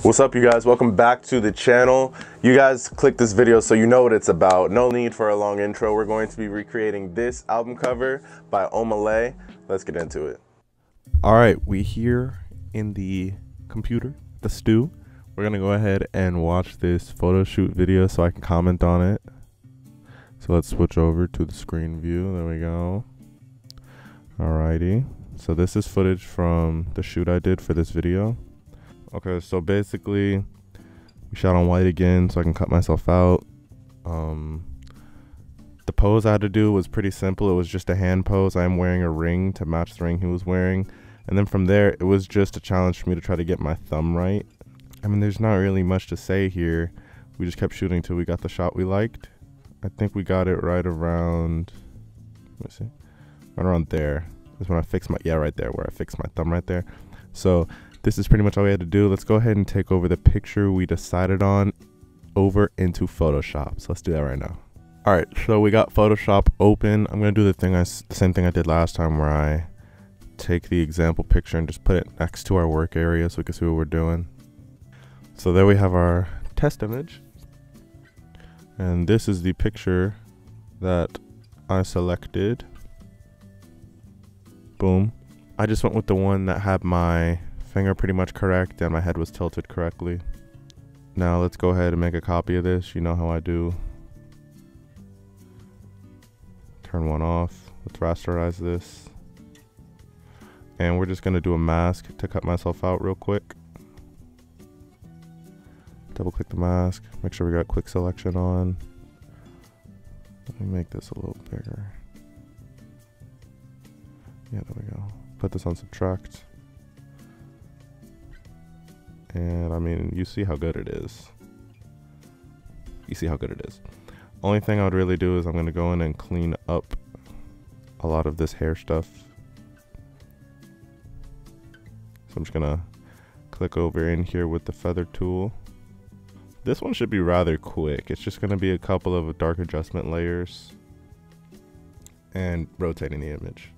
What's up, you guys? Welcome back to the channel. You guys clicked this video so you know what it's about. No need for a long intro. We're going to be recreating this album cover by Bummy. Let's get into it. All right, we here in the computer, the stew. We're gonna go ahead and watch this photo shoot video so I can comment on it. So let's switch over to the screen view. There we go. Alrighty. So this is footage from the shoot I did for this video. Okay, so basically we shot on white again so I can cut myself out. The pose I had to do was pretty simple. It was just a hand pose. I am wearing a ring to match the ring he was wearing. And then from there, it was just a challenge for me to try to get my thumb right. I mean, there's not really much to say here. We just kept shooting till we got the shot we liked. I think we got it right around, let me see, right around there. That's when I fixed my, yeah, right there, where I fixed my thumb right there. So this is pretty much all we had to do. Let's go ahead and take over the picture we decided on over into Photoshop. So let's do that right now. All right, so we got Photoshop open. I'm gonna do the same thing I did last time, where I take the example picture and just put it next to our work area so we can see what we're doing. So there we have our test image. And this is the picture that I selected. Boom. I just went with the one that had my finger pretty much correct and my head was tilted correctly. Now let's go ahead and make a copy of this. You know how I do. Turn one off. Let's rasterize this. And we're just gonna do a mask to cut myself out real quick. Double click the mask, make sure we got quick selection on. Let me make this a little bigger. Yeah, there we go. Put this on subtract. And I mean, you see how good it is. You see how good it is. Only thing I would really do is I'm gonna go in and clean up a lot of this hair stuff. So I'm just gonna click over in here with the feather tool. This one should be rather quick. It's just gonna be a couple of dark adjustment layers and rotating the image.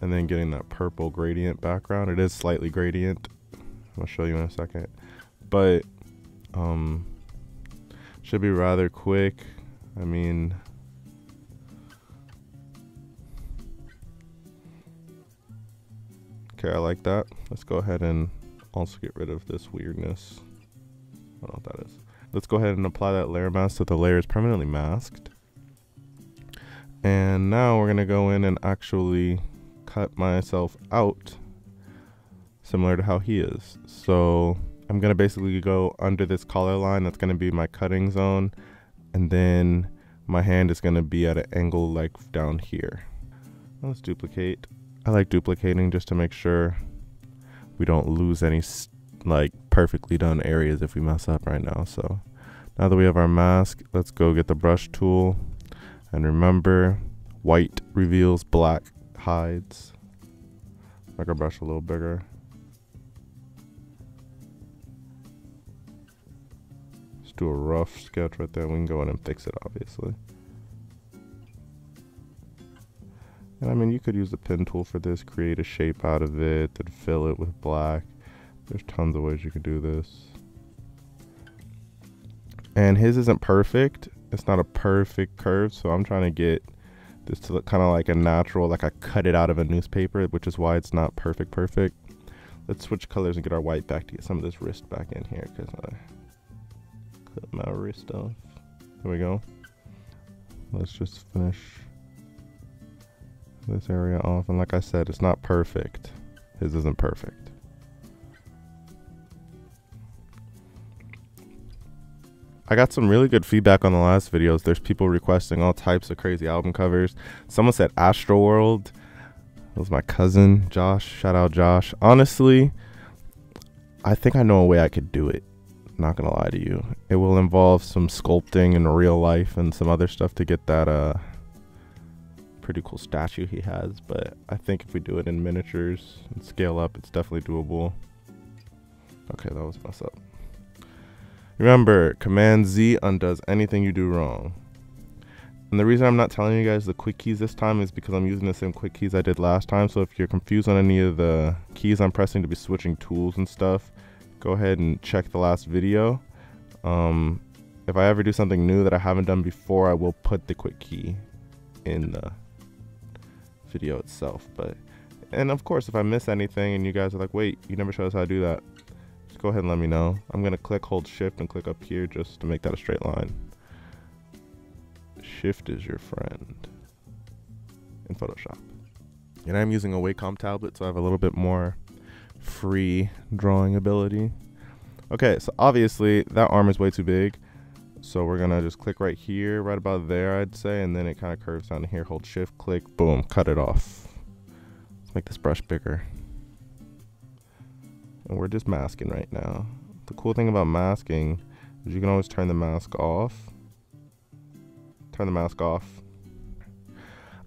And then getting that purple gradient background. It is slightly gradient. I'll show you in a second. But should be rather quick. I mean, okay, I like that. Let's go ahead and also get rid of this weirdness. I don't know what that is. Let's go ahead and apply that layer mask so the layer is permanently masked. And now we're gonna go in and actually cut myself out similar to how he is. So I'm gonna basically go under this collar line. That's gonna be my cutting zone. And then my hand is gonna be at an angle like down here. Let's duplicate. I like duplicating just to make sure we don't lose any like perfectly done areas if we mess up right now. So now that we have our mask, let's go get the brush tool. And remember, white reveals, black hides. Make our brush a little bigger. Let's do a rough sketch right there. We can go in and fix it, obviously. And I mean, you could use the pen tool for this, create a shape out of it, then fill it with black. There's tons of ways you could do this. And his isn't perfect. It's not a perfect curve, so I'm trying to get this to look kind of like a natural, like I cut it out of a newspaper, which is why it's not perfect. Let's switch colors and get our white back to get some of this wrist back in here, because I cut my wrist off. There we go. Let's just finish this area off. And like I said, it's not perfect. His isn't perfect. I got some really good feedback on the last videos. There's people requesting all types of crazy album covers. Someone said Astroworld. That was my cousin, Josh. Shout out, Josh. Honestly, I think I know a way I could do it. Not gonna lie to you. It will involve some sculpting in real life and some other stuff to get that pretty cool statue he has. But I think if we do it in miniatures and scale up, it's definitely doable. Okay, that was messed up. Remember, Command Z undoes anything you do wrong. And the reason I'm not telling you guys the quick keys this time is because I'm using the same quick keys I did last time. So if you're confused on any of the keys I'm pressing to be switching tools and stuff, go ahead and check the last video. If I ever do something new that I haven't done before, I will put the quick key in the video itself. And of course, if I miss anything and you guys are like, wait, you never showed us how to do that, just go ahead and let me know. I'm gonna hold shift and click up here just to make that a straight line. Shift is your friend in Photoshop. And I'm using a Wacom tablet, so I have a little bit more free drawing ability. Okay, so obviously that arm is way too big. So we're gonna just click right here, right about there, I'd say, and then it kind of curves down to here. Hold shift, click, boom, cut it off. Let's make this brush bigger. And we're just masking right now. The cool thing about masking is you can always turn the mask off. Turn the mask off.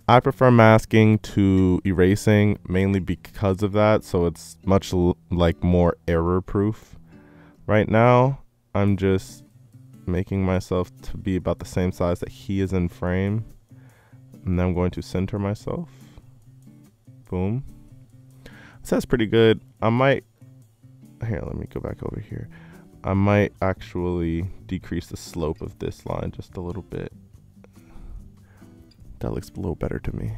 I prefer masking to erasing, mainly because of that, so it's much like more error proof. Right now, I'm just making myself to be about the same size that he is in frame, and then I'm going to center myself. Boom. So that's pretty good. I might, here, let me go back over here. I might actually decrease the slope of this line just a little bit. That looks a little better to me.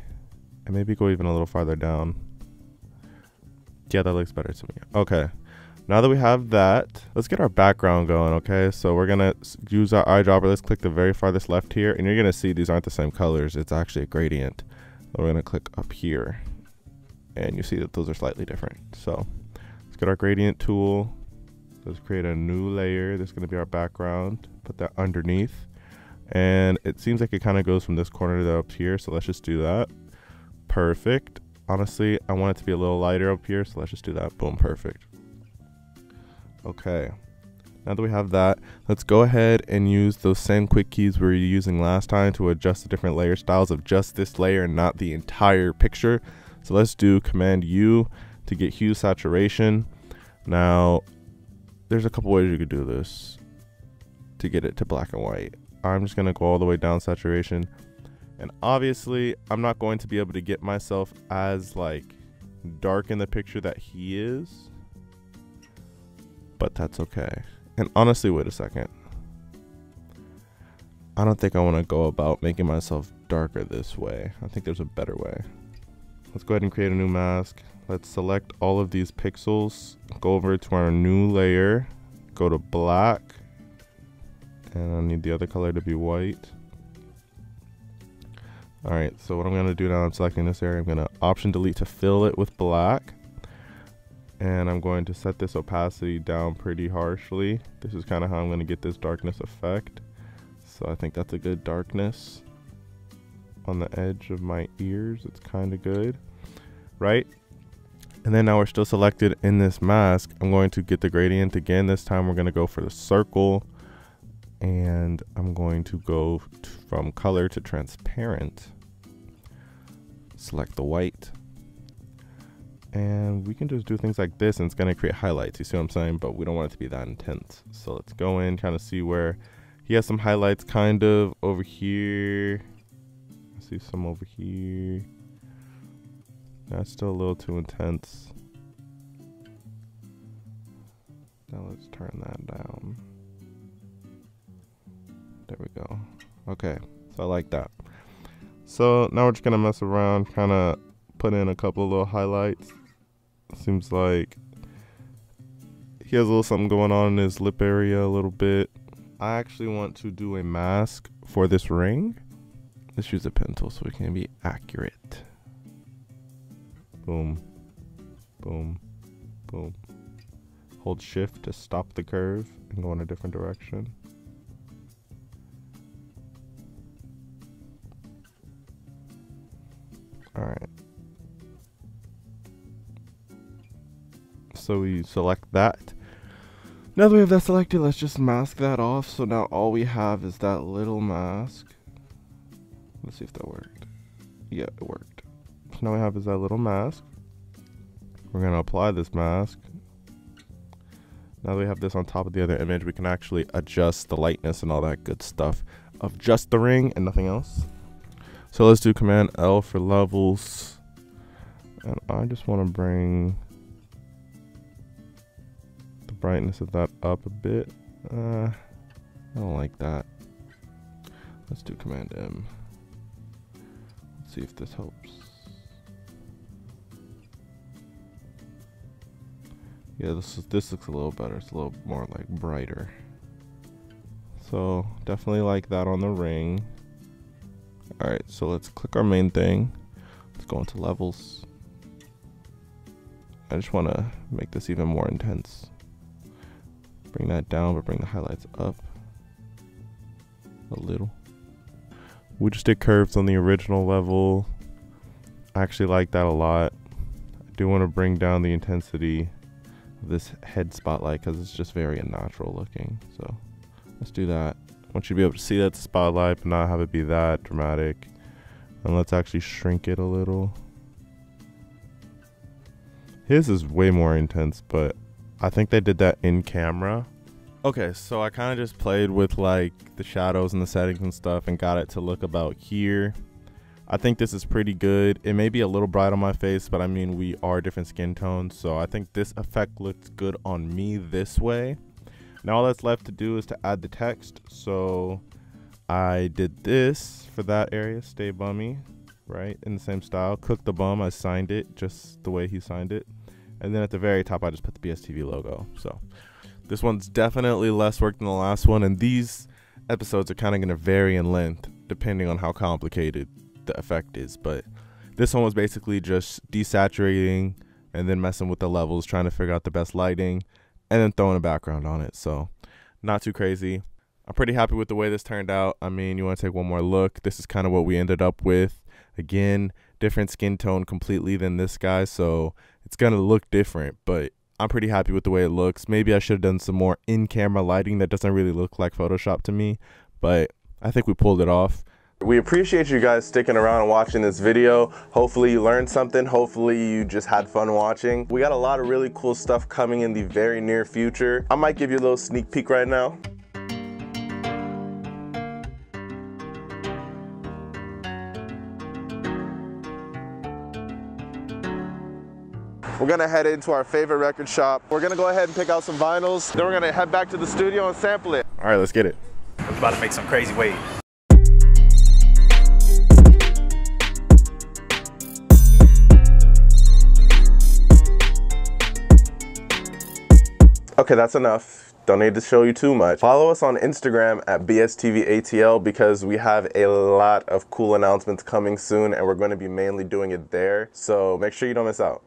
And maybe go even a little farther down. Yeah, that looks better to me. Okay. Now that we have that, let's get our background going, okay? So we're gonna use our eyedropper. Let's click the very farthest left here, and you're gonna see these aren't the same colors. It's actually a gradient. So we're gonna click up here, and you see that those are slightly different. So let's get our gradient tool. Let's create a new layer. This is gonna be our background. Put that underneath. And it seems like it kind of goes from this corner to up here, so let's just do that. Perfect. Honestly, I want it to be a little lighter up here, so let's just do that. Boom, perfect. Okay, now that we have that, let's go ahead and use those same quick keys we were using last time to adjust the different layer styles of just this layer and not the entire picture. So let's do Command U to get hue saturation. Now, there's a couple ways you could do this to get it to black and white. I'm just gonna go all the way down saturation. And obviously, I'm not going to be able to get myself as like dark in the picture that he is, but that's okay. And honestly, wait a second. I don't think I want to go about making myself darker this way. I think there's a better way. Let's go ahead and create a new mask. Let's select all of these pixels, go over to our new layer, go to black, and I need the other color to be white. All right, so what I'm gonna do now, I'm selecting this area, I'm gonna Option Delete to fill it with black. And I'm going to set this opacity down pretty harshly. This is kind of how I'm going to get this darkness effect. So I think that's a good darkness on the edge of my ears. It's kind of good, right? And then now we're still selected in this mask. I'm going to get the gradient again. This time we're going to go for the circle. And I'm going to go from color to transparent. Select the white. And we can just do things like this and it's going to create highlights. You see what I'm saying? But we don't want it to be that intense. So let's go in, kind of see where he has some highlights kind of over here. I see some over here. That's still a little too intense. Now let's turn that down. There we go. Okay, so I like that. So now we're just going to mess around, kind of put in a couple of little highlights. Seems like he has a little something going on in his lip area a little bit. I actually want to do a mask for this ring. Let's use a pencil so we can be accurate. Boom, boom, boom. Hold shift to stop the curve and go in a different direction. All right. So we select that. Now that we have that selected, let's just mask that off. So now all we have is that little mask. Let's see if that worked. Yeah, it worked. So now we have is that little mask. We're gonna apply this mask. Now that we have this on top of the other image, we can actually adjust the lightness and all that good stuff of just the ring and nothing else. So let's do Command L for levels. And I just want to bring the brightness of that up a bit. I don't like that. Let's do Command M. Let's see if this helps. Yeah, this looks a little better. It's a little more like brighter. So definitely like that on the ring. All right, so let's click our main thing. Let's go into levels. I just want to make this even more intense. Bring that down, but bring the highlights up a little. We just did curves on the original level. I actually like that a lot. I do want to bring down the intensity of this head spotlight because it's just very unnatural looking. So let's do that. I want you to be able to see that spotlight, but not have it be that dramatic. And let's actually shrink it a little. His is way more intense, but I think they did that in camera. Okay, so I kind of just played with like the shadows and the settings and stuff and got it to look about here. I think this is pretty good. It may be a little bright on my face, but I mean, we are different skin tones. So I think this effect looks good on me this way. Now all that's left to do is to add the text. So I did this for that area, stay bummy, right? In the same style, cook the bum, I signed it just the way he signed it. And then at the very top, I just put the BSTV logo. So this one's definitely less work than the last one. And these episodes are kind of going to vary in length depending on how complicated the effect is. But this one was basically just desaturating and then messing with the levels, trying to figure out the best lighting and then throwing a background on it. So not too crazy. I'm pretty happy with the way this turned out. I mean, you want to take one more look. This is kind of what we ended up with. Again, different skin tone completely than this guy, so it's going to look different, but I'm pretty happy with the way it looks. Maybe I should have done some more in-camera lighting that doesn't really look like Photoshop to me, but I think we pulled it off. We appreciate you guys sticking around and watching this video. Hopefully you learned something. Hopefully you just had fun watching. We got a lot of really cool stuff coming in the very near future. I might give you a little sneak peek right now. We're gonna head into our favorite record shop. We're gonna go ahead and pick out some vinyls. Then we're gonna head back to the studio and sample it. All right, let's get it. We're about to make some crazy waves. Okay, that's enough. Don't need to show you too much. Follow us on Instagram at BSTVATL because we have a lot of cool announcements coming soon and we're going to be mainly doing it there. So make sure you don't miss out.